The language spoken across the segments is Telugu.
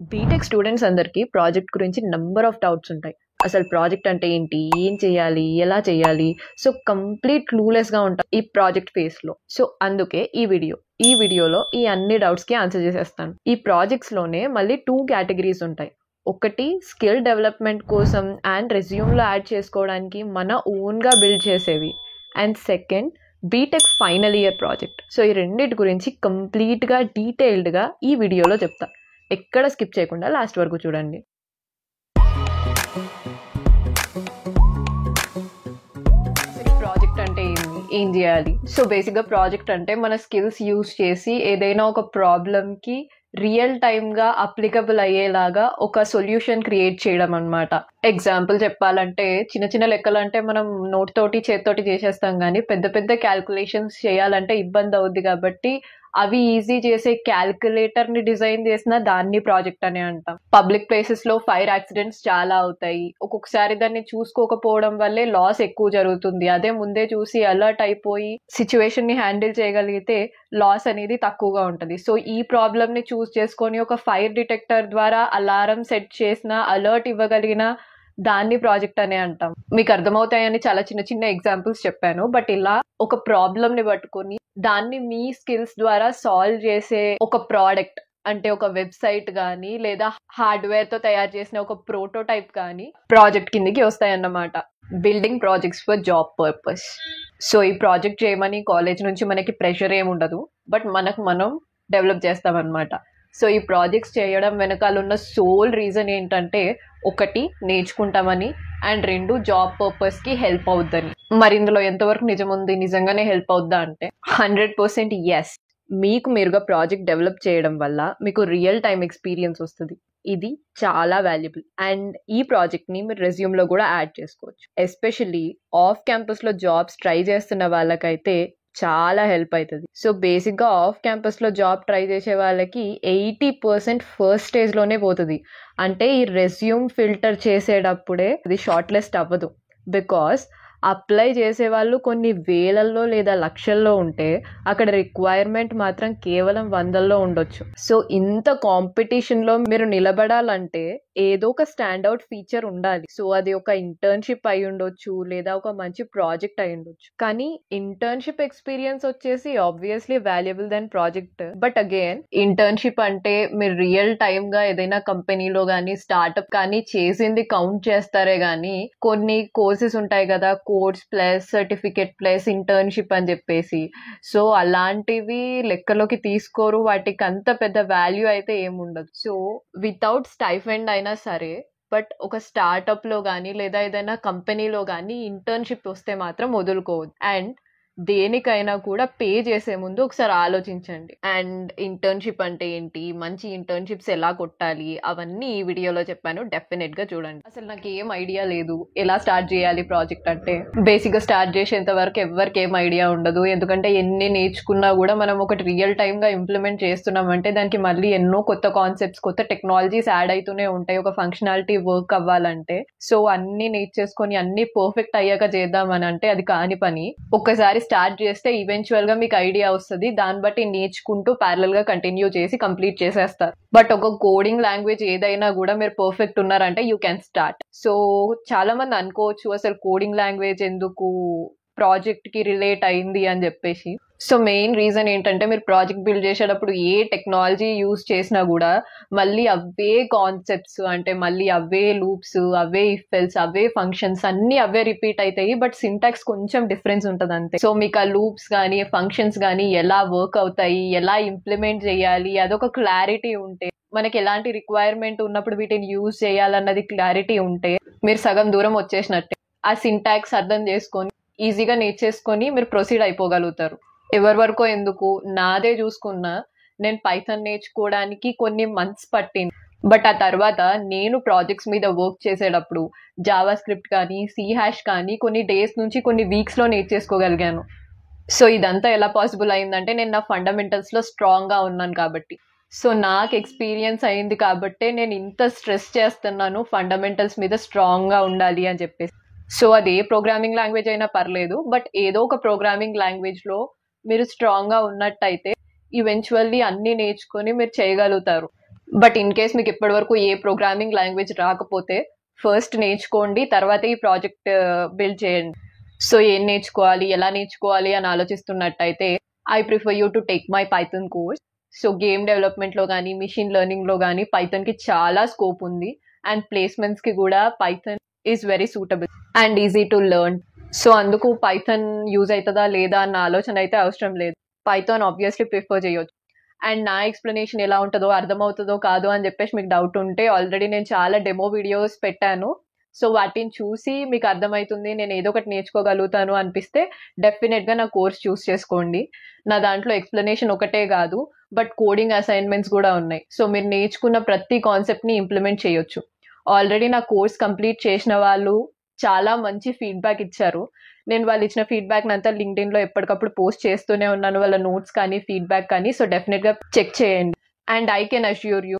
బీటెక్ స్టూడెంట్స్ అందరికీ ప్రాజెక్ట్ గురించి నంబర్ ఆఫ్ డౌట్స్ ఉంటాయి. అసలు ప్రాజెక్ట్ అంటే ఏంటి, ఏం చేయాలి, ఎలా చేయాలి? సో కంప్లీట్ క్లూలెస్గా ఉంటాం ఈ ప్రాజెక్ట్ ఫేస్లో. సో అందుకే ఈ వీడియోలో ఈ అన్ని డౌట్స్కి ఆన్సర్ చేసేస్తాను. ఈ ప్రాజెక్ట్స్లోనే మళ్ళీ 2 కేటగిరీస్ ఉంటాయి. ఒకటి స్కిల్ డెవలప్మెంట్ కోసం అండ్ రెజ్యూమ్లో యాడ్ చేసుకోవడానికి మన ఓన్గా బిల్డ్ చేసేవి. And second BTech final year project. So ఈ రెండింటి గురించి కంప్లీట్గా డీటెయిల్డ్గా ఈ వీడియోలో చెప్తా. ఎక్కడ స్కిప్ చేయకుండా లాస్ట్ వరకు చూడండి. ప్రాజెక్ట్ అంటే ఏం చేయాలి? సో బేసిక్గా ప్రాజెక్ట్ అంటే మన స్కిల్స్ యూజ్ చేసి ఏదైనా ఒక ప్రాబ్లమ్కి రియల్ టైమ్గా అప్లికబుల్ అయ్యేలాగా ఒక సొల్యూషన్ క్రియేట్ చేయడం అనమాట. ఎగ్జాంపుల్ చెప్పాలంటే చిన్న చిన్న లెక్కలు అంటే మనం నోట్ తోటి చేతితోటి చేసేస్తాం, కానీ పెద్ద పెద్ద క్యాల్కులేషన్స్ చేయాలంటే ఇబ్బంది అవుద్ది. కాబట్టి అవి ఈజీ చేసే క్యాల్కులేటర్ ని డిజైన్ చేసిన దాన్ని ప్రాజెక్ట్ అనే అంటాం. పబ్లిక్ ప్లేసెస్ లో ఫైర్ యాక్సిడెంట్స్ చాలా అవుతాయి. ఒక్కొక్కసారి దాన్ని చూసుకోకపోవడం వల్లే లాస్ ఎక్కువ జరుగుతుంది. అదే ముందే చూసి అలర్ట్ అయిపోయి సిచ్యువేషన్ ని హ్యాండిల్ చేయగలిగితే లాస్ అనేది తక్కువగా ఉంటుంది. సో ఈ ప్రాబ్లమ్ ని చూస్ చేసుకొని ఒక ఫైర్ డిటెక్టర్ ద్వారా అలారం సెట్ చేసిన, అలర్ట్ ఇవ్వగలిగిన దాన్ని ప్రాజెక్ట్ అనే అంటాం. మీకు అర్థమవుతాయని చాలా చిన్న చిన్న ఎగ్జాంపుల్స్ చెప్పాను. బట్ ఇలా ఒక ప్రాబ్లమ్ ని పట్టుకొని దాన్ని మీ స్కిల్స్ ద్వారా సాల్వ్ చేసే ఒక ప్రోడక్ట్ అంటే ఒక వెబ్సైట్ కానీ లేదా హార్డ్వేర్ తో తయారు చేసిన ఒక ప్రోటోటైప్ కానీ ప్రాజెక్ట్ కిందకి వస్తాయన్నమాట. Building projects for job purpose. So ఈ ప్రాజెక్ట్ చేయమని కాలేజ్ నుంచి మనకి ప్రెషర్ ఏమి ఉండదు, బట్ మనం డెవలప్ చేస్తామన్నమాట. సో ఈ ప్రాజెక్ట్స్ చేయడం వెనకాల ఉన్న సోల్ రీజన్ ఏంటంటే, ఒకటి నేర్చుకుంటామని అండ్ 2 జాబ్ పర్పస్కి హెల్ప్ అవుద్దని. మరి ఇందులో ఎంతవరకు నిజం ఉంది? నిజంగానే హెల్ప్ అవుద్దా అంటే 100% ఎస్. మీకు మీరుగా ప్రాజెక్ట్ డెవలప్ చేయడం వల్ల మీకు రియల్ టైమ్ ఎక్స్పీరియన్స్ వస్తుంది. ఇది చాలా వాల్యుబుల్. అండ్ ఈ ప్రాజెక్ట్ని మీరు రెజ్యూమ్లో కూడా యాడ్ చేసుకోవచ్చు. ఎస్పెషల్లీ ఆఫ్ క్యాంపస్లో జాబ్స్ ట్రై చేస్తున్న వాళ్ళకైతే చాలా హెల్ప్ అవుతుంది. సో బేసిక్గా ఆఫ్ క్యాంపస్లో జాబ్ ట్రై చేసే వాళ్ళకి 80% ఫస్ట్ స్టేజ్లోనే పోతుంది. అంటే ఈ రెజ్యూమ్ ఫిల్టర్ చేసేటప్పుడే అది షార్ట్ లిస్ట్ అవ్వదు. బికాస్ అప్లై చేసే వాళ్ళు కొన్ని వేలల్లో లేదా లక్షల్లో ఉంటే అక్కడ రిక్వైర్మెంట్ మాత్రం కేవలం 100లో ఉండొచ్చు. సో ఇంత కాంపిటీషన్లో మీరు నిలబడాలంటే ఏదో ఒక స్టాండ్ అవుట్ ఫీచర్ ఉండాలి. సో అది ఒక ఇంటర్న్షిప్ అయి ఉండొచ్చు, లేదా ఒక మంచి ప్రాజెక్ట్ అయి ఉండొచ్చు. కానీ ఇంటర్న్షిప్ ఎక్స్పీరియన్స్ వచ్చేసి obviously valuable then project. But again internship అంటే మీరు రియల్ టైమ్ గా ఏదైనా కంపెనీలో కానీ స్టార్ట్అప్ కానీ చేసింది కౌంట్ చేస్తారే గానీ కొన్ని కోర్సెస్ ఉంటాయి కదా, course plus certificate plus internship అని చెప్పేసి. సో అలాంటివి లెక్కలోకి తీసుకోరు. వాటికి అంత పెద్ద వాల్యూ అయితే ఏముండదు. సో వితౌట్ స్టైఫండ్ అయినా సరే, బట్ ఒక స్టార్ట్అప్ లో కానీ లేదా ఏదైనా కంపెనీలో కానీ ఇంటర్న్షిప్ వస్తే మాత్రం వదులుకోవద్దు. అండ్ దేనికైనా కూడా పే చేసే ముందు ఒకసారి ఆలోచించండి. అండ్ ఇంటర్న్షిప్ అంటే ఏంటి, మంచి ఇంటర్న్షిప్స్ ఎలా కొట్టాలి, అవన్నీ ఈ వీడియోలో చెప్పాను. డెఫినెట్ గా చూడండి. అసలు నాకు ఏం ఐడియా లేదు ఎలా స్టార్ట్ చేయాలి ప్రాజెక్ట్ అంటే. బేసిక్ గా స్టార్ట్ చేసేంత వరకు ఎవరికి ఏం ఐడియా ఉండదు. ఎందుకంటే ఎన్ని నేర్చుకున్నా కూడా మనం ఒకటి రియల్ టైమ్ గా ఇంప్లిమెంట్ చేస్తున్నామంటే దానికి మళ్ళీ ఎన్నో కొత్త కాన్సెప్ట్స్, కొత్త టెక్నాలజీస్ యాడ్ అవుతూనే ఉంటాయి ఒక ఫంక్షనాలిటీ వర్క్ అవ్వాలంటే. సో అన్ని నేర్చేసుకొని అన్ని పర్ఫెక్ట్ అయ్యాక చేద్దామని అంటే అది కాని పని. ఒక్కసారి స్టార్ట్ చేస్తే ఈవెన్చువల్ గా మీకు ఐడియా వస్తుంది. దాన్ని బట్టి నేర్చుకుంటూ ప్యారలల్ గా కంటిన్యూ చేసి కంప్లీట్ చేసేస్తారు. బట్ ఒక కోడింగ్ లాంగ్వేజ్ ఏదైనా కూడా మీరు పర్ఫెక్ట్ ఉన్నారంటే యూ కెన్ స్టార్ట్. సో చాలా మంది అనుకోవచ్చు అసలు కోడింగ్ లాంగ్వేజ్ ఎందుకు ప్రాజెక్ట్ కి రిలేట్ అయింది అని చెప్పేసి. సో మెయిన్ రీజన్ ఏంటంటే, మీరు ప్రాజెక్ట్ బిల్డ్ చేసేటప్పుడు ఏ టెక్నాలజీ యూజ్ చేసినా కూడా మళ్ళీ అవే కాన్సెప్ట్స్, అంటే మళ్ళీ అవే లూప్స్, అవే ఇఫ్ ఎల్స్, అవే ఫంక్షన్స్ అన్ని అవే రిపీట్ అవుతాయి. బట్ సింటాక్స్ కొంచెం డిఫరెన్స్ ఉంటుంది అంతే. సో మీకు ఆ లూప్స్ కానీ ఫంక్షన్స్ కానీ ఎలా వర్క్ అవుతాయి, ఎలా ఇంప్లిమెంట్ చేయాలి, అదొక క్లారిటీ ఉంటే, మనకి ఎలాంటి రిక్వైర్మెంట్ ఉన్నప్పుడు వీటిని యూజ్ చేయాలన్నది క్లారిటీ ఉంటే మీరు సగం దూరం వచ్చేసినట్టే. ఆ సింటాక్స్ అర్థం చేసుకొని ఈజీగా నేర్చేసుకొని మీరు ప్రొసీడ్ అయిపోగలుగుతారు. ఎవరి వరకో ఎందుకు, నాదే చూసుకున్నా నేను పైథాన్ నేర్చుకోవడానికి కొన్ని మంత్స్ పట్టింది. బట్ ఆ తర్వాత నేను ప్రాజెక్ట్స్ మీద వర్క్ చేసేటప్పుడు జావా స్క్రిప్ట్ కానీ సి హ్యాష్ కానీ కొన్ని డేస్ నుంచి కొన్ని వీక్స్లో నేర్చేసుకోగలిగాను. సో ఇదంతా ఎలా పాసిబుల్ అయిందంటే నేను నా ఫండమెంటల్స్లో స్ట్రాంగ్గా ఉన్నాను కాబట్టి. సో నాకు ఎక్స్పీరియన్స్ అయింది కాబట్టే నేను ఇంత స్ట్రెస్ చేస్తున్నాను ఫండమెంటల్స్ మీద స్ట్రాంగ్గా ఉండాలి అని చెప్పేసి. సో అది ఏ ప్రోగ్రామింగ్ లాంగ్వేజ్ అయినా పర్లేదు, బట్ ఏదో ఒక ప్రోగ్రామింగ్ లాంగ్వేజ్లో మీరు స్ట్రాంగ్గా ఉన్నట్టయితే ఈవెన్చువల్లీ అన్నీ నేర్చుకొని మీరు చేయగలుగుతారు. బట్ ఇన్ కేస్ మీకు ఇప్పటి వరకు ఏ ప్రోగ్రామింగ్ లాంగ్వేజ్ రాకపోతే ఫస్ట్ నేర్చుకోండి, తర్వాత ఈ ప్రాజెక్ట్ బిల్డ్ చేయండి. సో ఏం నేర్చుకోవాలి, ఎలా నేర్చుకోవాలి అని ఆలోచిస్తున్నట్టయితే I prefer you to take my Python course. So game డెవలప్మెంట్లో కానీ మిషన్ లెర్నింగ్లో కానీ పైథాన్కి చాలా స్కోప్ ఉంది, అండ్ ప్లేస్మెంట్స్కి కూడా Python is very suitable and easy to learn. So అందుకు పైథాన్ యూజ్ అవుతుందా లేదా అన్న ఆలోచన అయితే అవసరం లేదు. పైథాన్ ఆబ్వియస్లీ ప్రిఫర్ చేయొచ్చు. అండ్ నా ఎక్స్ప్లెనేషన్ ఎలా ఉంటుందో, అర్థమవుతుందో కాదో అని చెప్పేసి మీకు డౌట్ ఉంటే ఆల్రెడీ నేను చాలా డెమో వీడియోస్ పెట్టాను. సో వాటిని చూసి మీకు అర్థమవుతుంది, నేను ఏదో ఒకటి నేర్చుకోగలుగుతాను అనిపిస్తే డెఫినెట్గా నా కోర్స్ చూస్ చేసుకోండి. నా దాంట్లో ఎక్స్ప్లెనేషన్ ఒకటే కాదు, బట్ కోడింగ్ అసైన్మెంట్స్ కూడా ఉన్నాయి. సో మీరు నేర్చుకున్న ప్రతి కాన్సెప్ట్ని ఇంప్లిమెంట్ చేయొచ్చు. ఆల్రెడీ నా కోర్స్ కంప్లీట్ చేసిన వాళ్ళు చాలా మంచి ఫీడ్బ్యాక్ ఇచ్చారు. నేను వాళ్ళు ఇచ్చిన ఫీడ్బ్యాక్ అంతా లింక్డ్ఇన్లో ఎప్పటికప్పుడు పోస్ట్ చేస్తూనే ఉన్నాను, వాళ్ళ నోట్స్ కానీ ఫీడ్బ్యాక్ కానీ. సో డెఫినెట్గా చెక్ చేయండి. And I can assure you,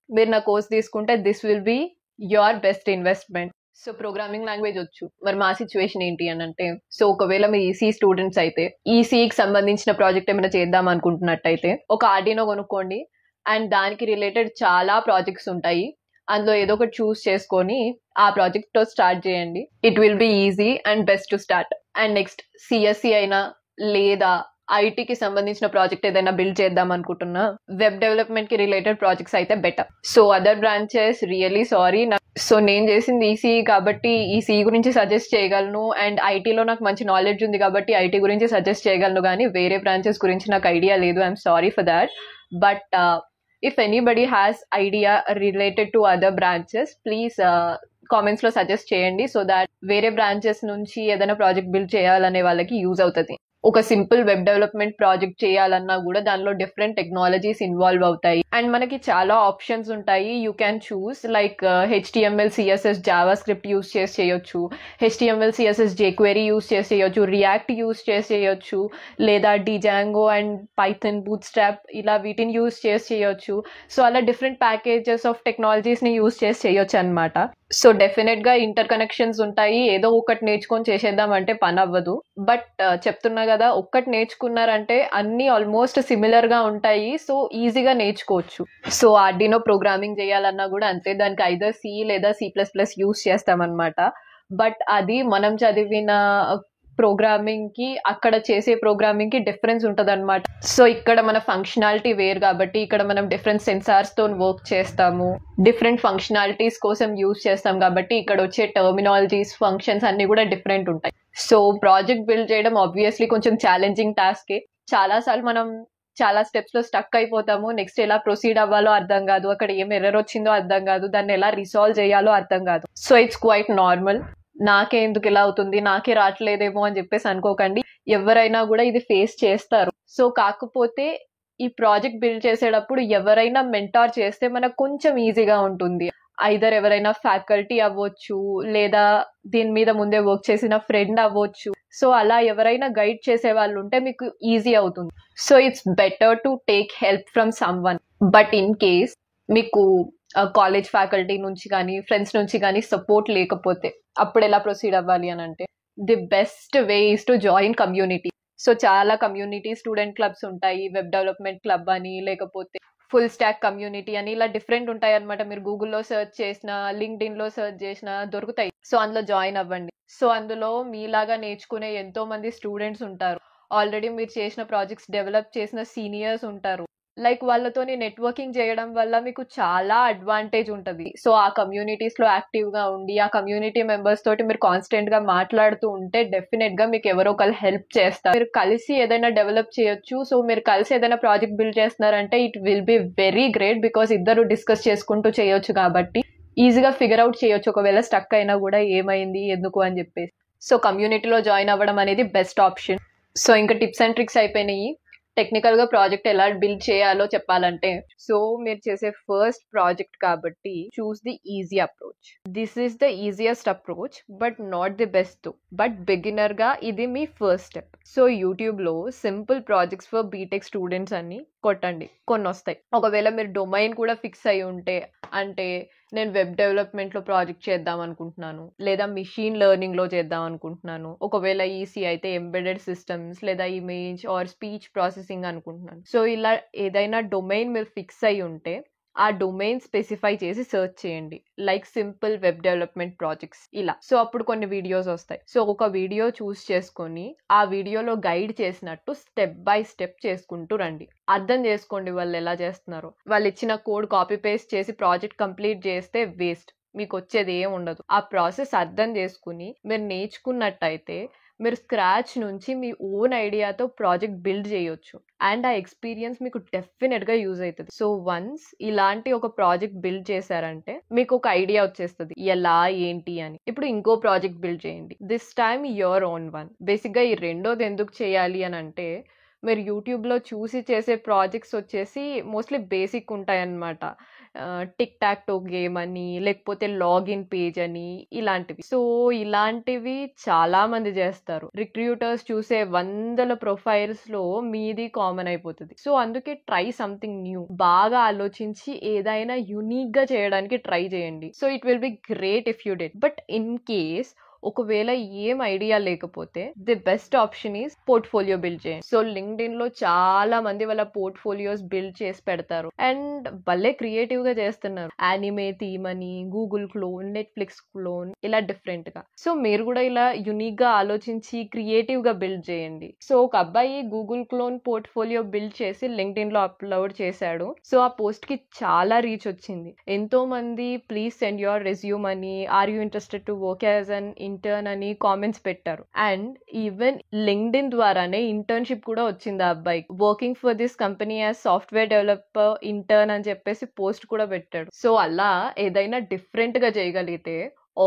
మీరు నా కోర్స్ తీసుకుంటే this will be your best investment. So programming language వచ్చు. మరి మా సిచ్యువేషన్ ఏంటి అని అంటే, సో ఒకవేళ మీరు ఈసీ స్టూడెంట్స్ అయితే ఈసీకి సంబంధించిన ప్రాజెక్ట్ ఏమైనా చేద్దాం అనుకుంటున్నట్టయితే ఒక ఆర్డినో కొనుక్కోండి. అండ్ దానికి రిలేటెడ్ చాలా ప్రాజెక్ట్స్ ఉంటాయి, అందులో ఏదో ఒకటి చూస్ చేసుకొని ఆ ప్రాజెక్ట్ తో స్టార్ట్ చేయండి. It will be easy and best to start. And next CSC అయినా లేదా ఐటీకి సంబంధించిన ప్రాజెక్ట్ ఏదైనా బిల్డ్ చేద్దాం అనుకుంటున్నా, వెబ్ డెవలప్మెంట్ కి రిలేటెడ్ ప్రాజెక్ట్స్ అయితే better. So other branches really sorry. So నేను చేసింది ఈసీ కాబట్టి ఈసీ గురించి సజెస్ట్ చేయగలను, అండ్ ఐటీలో నాకు మంచి నాలెడ్జ్ ఉంది కాబట్టి ఐటీ గురించి సజెస్ట్ చేయగలను, కానీ వేరే బ్రాంచెస్ గురించి నాకు ఐడియా లేదు. I'm sorry for that. But if anybody has idea related to other branches, please comments లో సజెస్ట్ చేయండి, సో దాట్ వేరే బ్రాంచెస్ నుంచి ఏదైనా ప్రాజెక్ట్ బిల్డ్ చేయాలనే వాళ్ళకి యూజ్ అవుతుంది. ఒక సింపుల్ వెబ్ డెవలప్మెంట్ ప్రాజెక్ట్ చేయాలన్నా కూడా దానిలో డిఫరెంట్ టెక్నాలజీస్ ఇన్వాల్వ్ అవుతాయి, అండ్ మనకి చాలా ఆప్షన్స్ ఉంటాయి. You can choose like HTML CSS Java script use చేసి చేయొచ్చు, హెచ్టిఎంఎల్ సిఎస్ఎస్ జేక్వెరీ యూస్ చేసి చేయొచ్చు, రియాక్ట్ యూస్ చేసి చేయొచ్చు, లేదా Django and Python boot strap ఇలా వీటిని యూస్ చేసి చేయొచ్చు. సో అలా డిఫరెంట్ ప్యాకేజెస్ ఆఫ్ టెక్నాలజీస్ ని యూస్ చేసి చేయొచ్చు అనమాట. సో డెఫినెట్ గా ఇంటర్ కనెక్షన్స్ ఉంటాయి. ఏదో ఒకటి నేర్చుకొని చేసేద్దాం అంటే పని అవ్వదు. బట్ చెప్తున్నా కదా, ఒక్కటి నేర్చుకున్నారంటే అన్ని ఆల్మోస్ట్ సిమిలర్ గా ఉంటాయి, సో ఈజీగా నేర్చుకోవచ్చు. సో ఆర్డినో ప్రోగ్రామింగ్ చేయాలన్నా కూడా అంతే, దానికి ఐదర్ సి లేదా C++ యూస్ చేస్తామన్నమాట. బట్ అది మనం చదివిన ప్రోగ్రామింగ్ కి అక్కడ చేసే ప్రోగ్రామింగ్ కి డిఫరెన్స్ ఉంటుంది అనమాట. సో ఇక్కడ మన ఫంక్షనాలిటీ వేరు కాబట్టి ఇక్కడ మనం డిఫరెంట్ సెన్సార్స్ తో వర్క్ చేస్తాము, డిఫరెంట్ ఫంక్షనాలిటీస్ కోసం యూజ్ చేస్తాం కాబట్టి ఇక్కడ వచ్చే టర్మినాలజీస్ ఫంక్షన్స్ అన్ని కూడా డిఫరెంట్ ఉంటాయి. సో ప్రాజెక్ట్ బిల్డ్ చేయడం ఆబ్వియస్లీ కొంచెం ఛాలెంజింగ్ టాస్కే. చాలాసార్లు మనం చాలా స్టెప్స్ లో స్టక్ అయిపోతాము, నెక్స్ట్ ఎలా ప్రొసీడ్ అవ్వాలో అర్థం కాదు, అక్కడ ఏం ఎర్రర్ వచ్చిందో అర్థం కాదు, దాన్ని ఎలా రిసాల్వ్ చేయాలో అర్థం కాదు. So it's quite normal. నాకే ఎందుకు ఇలా అవుతుంది, నాకే రావట్లేదేమో అని చెప్పేసి అనుకోకండి, ఎవరైనా కూడా ఇది ఫేస్ చేస్తారు. సో కాకపోతే ఈ ప్రాజెక్ట్ బిల్డ్ చేసేటప్పుడు ఎవరైనా మెంటార్ చేస్తే మనకు కొంచెం ఈజీగా ఉంటుంది. ఐదర్ ఎవరైనా ఫ్యాకల్టీ అవ్వచ్చు, లేదా దీని మీద ముందే వర్క్ చేసిన ఫ్రెండ్ అవ్వచ్చు. సో అలా ఎవరైనా గైడ్ చేసే వాళ్ళు ఉంటే మీకు ఈజీ అవుతుంది. So it's better to take help from someone. But in case మీకు కాలేజ్ ఫ్యాకల్టీ నుంచి కానీ ఫ్రెండ్స్ నుంచి కానీ సపోర్ట్ లేకపోతే అప్పుడు ఎలా ప్రొసీడ్ అవ్వాలి అని అంటే, the best way is to join community. So చాలా కమ్యూనిటీ స్టూడెంట్ క్లబ్స్ ఉంటాయి, వెబ్ డెవలప్మెంట్ క్లబ్ అని, లేకపోతే ఫుల్ స్టాక్ కమ్యూనిటీ అని, ఇలా డిఫరెంట్ ఉంటాయి అనమాట. మీరు గూగుల్లో సెర్చ్ చేసినా లింక్డ్ఇన్ లో సెర్చ్ చేసినా దొరుకుతాయి. సో అందులో జాయిన్ అవ్వండి. సో అందులో మీలాగా నేర్చుకునే ఎంతో మంది స్టూడెంట్స్ ఉంటారు, ఆల్రెడీ మీరు చేసిన ప్రాజెక్ట్స్ డెవలప్ చేసిన సీనియర్స్ ఉంటారు. లైక్ వాళ్ళతోని నెట్వర్కింగ్ చేయడం వల్ల మీకు చాలా అడ్వాంటేజ్ ఉంటుంది. సో ఆ కమ్యూనిటీస్ లో యాక్టివ్ గా ఉండి ఆ కమ్యూనిటీ మెంబర్స్ తోటి మీరు కాన్స్టెంట్ గా మాట్లాడుతూ ఉంటే డెఫినెట్ గా మీకు ఎవరో ఒకరు హెల్ప్ చేస్తారు, మీరు కలిసి ఏదైనా డెవలప్ చేయొచ్చు. సో మీరు కలిసి ఏదైనా ప్రాజెక్ట్ బిల్డ్ చేస్తున్నారంటే it will be very great, because ఇద్దరు డిస్కస్ చేసుకుంటూ చేయొచ్చు కాబట్టి ఈజీగా ఫిగర్ అవుట్ చేయొచ్చు ఒకవేళ స్టక్ అయినా కూడా ఏమైంది ఎందుకు అని చెప్పేసి. సో కమ్యూనిటీలో జాయిన్ అవ్వడం అనేది బెస్ట్ ఆప్షన్. సో ఇంకా టిప్స్ అండ్ ట్రిక్స్ అయిపోయినాయి. టెక్నికల్ గా ప్రాజెక్ట్ ఎలా బిల్డ్ చేయాలో చెప్పాలంటే, సో మీరు చేసే ఫస్ట్ ప్రాజెక్ట్ కాబట్టి choose the easy approach. This is the easiest approach but not the best, but beginner గా ఇది మీ ఫస్ట్ స్టెప్. సో యూట్యూబ్ లో simple projects for BTech students అని కొట్టండి, కొన్ని వస్తాయి. ఒకవేళ మీరు డొమైన్ కూడా ఫిక్స్ అయి ఉంటే, అంటే నేను వెబ్ డెవలప్మెంట్ లో ప్రాజెక్ట్ చేద్దాం అనుకుంటున్నాను, లేదా మిషన్ లెర్నింగ్ లో చేద్దాం అనుకుంటున్నాను, ఒకవేళ ఈసీ అయితే ఎంబెడెడ్ సిస్టమ్స్ లేదా ఇమేజ్ ఆర్ స్పీచ్ ప్రాసెసింగ్ అనుకుంటున్నాను. సో ఇలా ఏదైనా డొమైన్ మీరు ఫిక్స్ అయి ఉంటే ఆ డొమైన్ స్పెసిఫై చేసి సెర్చ్ చేయండి, like simple web development projects ఇలా. సో అప్పుడు కొన్ని వీడియోస్ వస్తాయి. సో ఒక వీడియో చూస్ చేసుకొని ఆ వీడియోలో గైడ్ చేసినట్టు స్టెప్ బై స్టెప్ చేసుకుంటూ రండి. అర్థం చేసుకోండి వాళ్ళు ఎలా చేస్తున్నారో. వాళ్ళు ఇచ్చిన కోడ్ కాపీ పేస్ట్ చేసి ప్రాజెక్ట్ కంప్లీట్ చేస్తే వేస్ట్, మీకు వచ్చేది ఏం ఉండదు. ఆ ప్రాసెస్ అర్థం చేసుకుని మీరు నేర్చుకున్నట్టయితే మీరు స్క్రాచ్ నుంచి మీ ఓన్ ఐడియాతో ప్రాజెక్ట్ బిల్డ్ చేయొచ్చు, అండ్ ఆ ఎక్స్పీరియన్స్ మీకు డెఫినెట్గా యూజ్ అవుతుంది. సో వన్స్ ఇలాంటి ఒక ప్రాజెక్ట్ బిల్డ్ చేశారంటే మీకు ఒక ఐడియా వచ్చేస్తుంది ఎలా ఏంటి అని. ఇప్పుడు ఇంకో ప్రాజెక్ట్ బిల్డ్ చేయండి, this time your own one. బేసిక్గా ఈ రెండోది ఎందుకు చేయాలి అని అంటే, మీరు యూట్యూబ్లో చూసి చేసే ప్రాజెక్ట్స్ వచ్చేసి మోస్ట్లీ బేసిక్ ఉంటాయన్నమాట. టిక్ టాక్ టో గేమ్ అని, లేకపోతే లాగిన్ పేజ్ అని, ఇలాంటివి. సో ఇలాంటివి చాలా మంది చేస్తారు. రిక్రూటర్స్ చూసే వందల ప్రొఫైల్స్ లో మీది కామన్ అయిపోతుంది. సో అందుకే ట్రై సంథింగ్ న్యూ. బాగా ఆలోచించి ఏదైనా యునిక్ గా చేయడానికి ట్రై చేయండి. So it will be great if you did. But in case ఒకవేళ ఏం ఐడియా లేకపోతే the best option is portfolio build చేయండి. సో లింక్డ్ఇన్ లో చాలా మంది వాళ్ళ పోర్ట్ఫోలియోస్ బిల్డ్ చేసి పెడతారు అండ్ భలే క్రియేటివ్ గా చేస్తున్నారు. యానిమే థీమ్ అని, గూగుల్ క్లోన్, నెట్ఫ్లిక్స్ క్లోన్, ఇలా డిఫరెంట్ గా. సో మీరు కూడా ఇలా యునిక్ గా ఆలోచించి క్రియేటివ్ గా బిల్డ్ చేయండి. సో ఒక అబ్బాయి గూగుల్ క్లోన్ పోర్ట్ఫోలియో బిల్డ్ చేసి లింక్డ్ఇన్ లో అప్లోడ్ చేశాడు. సో ఆ పోస్ట్ కి చాలా రీచ్ వచ్చింది. ఎంతో మంది ప్లీజ్ సెండ్ యువర్ రెజ్యూమ్ అని, are you interested to work as an intern అని కామెంట్స్ పెట్టారు. అండ్ ఈవెన్ లింక్డ్ఇన్ ద్వారానే ఇంటర్న్షిప్ కూడా వచ్చింది ఆ అబ్బాయి. Working for this company as software developer intern అని చెప్పేసి పోస్ట్ కూడా పెట్టాడు. సో అలా ఏదైనా డిఫరెంట్ గా చేయగలిగితే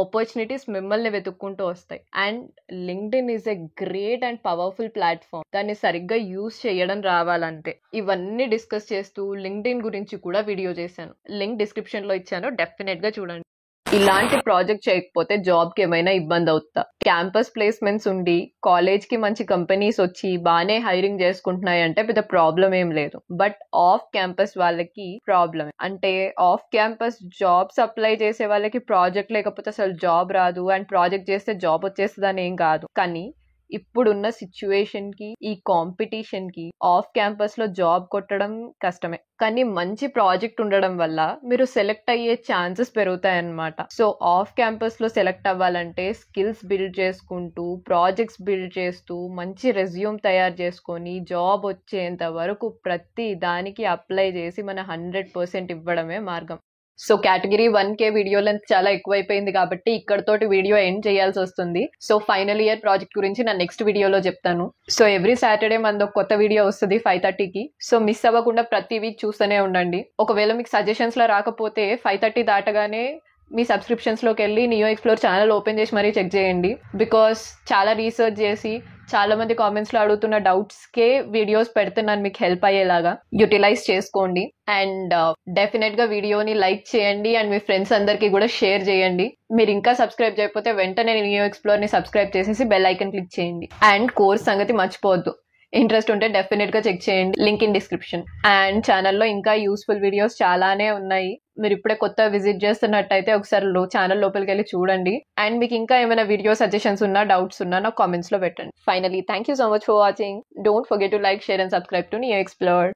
ఆపర్చునిటీస్ మిమ్మల్ని వెతుక్కుంటూ వస్తాయి. And LinkedIn is a great and powerful platform. దాన్ని సరిగ్గా యూజ్ చేయడం రావాలంటే. ఇవన్నీ డిస్కస్ చేస్తూ లింక్డ్ఇన్ గురించి కూడా వీడియో చేశాను, లింక్ డిస్క్రిప్షన్ లో ఇచ్చాను, డెఫినెట్ గా చూడండి. ఇలాంటి ప్రాజెక్ట్ చేయకపోతే జాబ్ కి ఏమైనా ఇబ్బంది అవుతా? క్యాంపస్ ప్లేస్మెంట్స్ ఉండి కాలేజ్ కి మంచి కంపెనీస్ వచ్చి బాగానే హైరింగ్ చేసుకుంటున్నాయి అంటే పెద్ద ప్రాబ్లం ఏం లేదు. బట్ ఆఫ్ క్యాంపస్ వాళ్ళకి ప్రాబ్లం. అంటే ఆఫ్ క్యాంపస్ జాబ్స్ అప్లై చేసే వాళ్ళకి ప్రాజెక్ట్ లేకపోతే అసలు జాబ్ రాదు, అండ్ ప్రాజెక్ట్ చేస్తే జాబ్ వచ్చేస్తుంది అని ఏం కాదు. కానీ ఇప్పుడున్న సిచ్యువేషన్ కి, ఈ కాంపిటీషన్ కి ఆఫ్ క్యాంపస్ లో జాబ్ కొట్టడం కష్టమే. కానీ మంచి ప్రాజెక్ట్ ఉండడం వల్ల మీరు సెలెక్ట్ అయ్యే ఛాన్సెస్ పెరుగుతాయి అన్నమాట. సో ఆఫ్ క్యాంపస్ లో సెలెక్ట్ అవ్వాలంటే స్కిల్స్ బిల్డ్ చేసుకుంటూ, ప్రాజెక్ట్స్ బిల్డ్ చేస్తూ, మంచి రెజ్యూమ్ తయారు చేసుకొని జాబ్ వచ్చేంత వరకు ప్రతి దానికి అప్లై చేసి మన 100% ఇవ్వడమే మార్గం. So category 1K video length చాలా ఎక్కువైపోయింది కాబట్టి ఇక్కడతోటి వీడియో ఎండ్ చేయాల్సి వస్తుంది. సో ఫైనల్ ఇయర్ ప్రాజెక్ట్ గురించి నా నెక్స్ట్ వీడియోలో చెప్తాను. సో ఎవ్రీ సాటర్డే మనది ఒక కొత్త వీడియో వస్తుంది 5:30కి. సో మిస్ అవ్వకుండా ప్రతి వీక్ చూస్తూనే ఉండండి. ఒకవేళ మీకు సజెషన్స్ లో రాకపోతే 5:30 దాటగానే మీ సబ్స్క్రిప్షన్స్ లోకి వెళ్ళి నియో ఎక్స్ప్లోర్ ఛానల్ ఓపెన్ చేసి మరీ చెక్ చేయండి. బికాస్ చాలా రీసెర్చ్ చేసి చాలా మంది కామెంట్స్ లో అడుగుతున్న డౌట్స్ కే వీడియోస్ పెడుతున్నాను మీకు హెల్ప్ అయ్యేలాగా. యూటిలైజ్ చేసుకోండి అండ్ డెఫినెట్ గా వీడియోని లైక్ చేయండి అండ్ మీ ఫ్రెండ్స్ అందరికి కూడా షేర్ చేయండి. మీరు ఇంకా సబ్స్క్రైబ్ చేయకపోతే వెంటనే నియో ఎక్స్ప్లోర్ ని సబ్స్క్రైబ్ చేసేసి బెల్ ఐకన్ క్లిక్ చేయండి. అండ్ కోర్స్ సంగతి మర్చిపోవద్దు, ఇంట్రెస్ట్ ఉంటే డెఫినెట్ గా చెక్ చేయండి, లింక్ ఇన్ డిస్క్రిప్షన్. అండ్ ఛానల్లో ఇంకా యూస్ఫుల్ వీడియోస్ చాలానే ఉన్నాయి. మీరు ఇప్పుడే కొత్త విజిట్ చేస్తున్నట్టయితే ఒకసారి ఛానల్ లోపలికి వెళ్ళి చూడండి. అండ్ మీకు ఇంకా ఏమైనా వీడియో సజెషన్స్ ఉన్నా, డౌట్స్ ఉన్నా నాకు కామెంట్స్ లో పెట్టండి. Finally thank you so much for watching. Don't forget to like, share and subscribe to neo explore.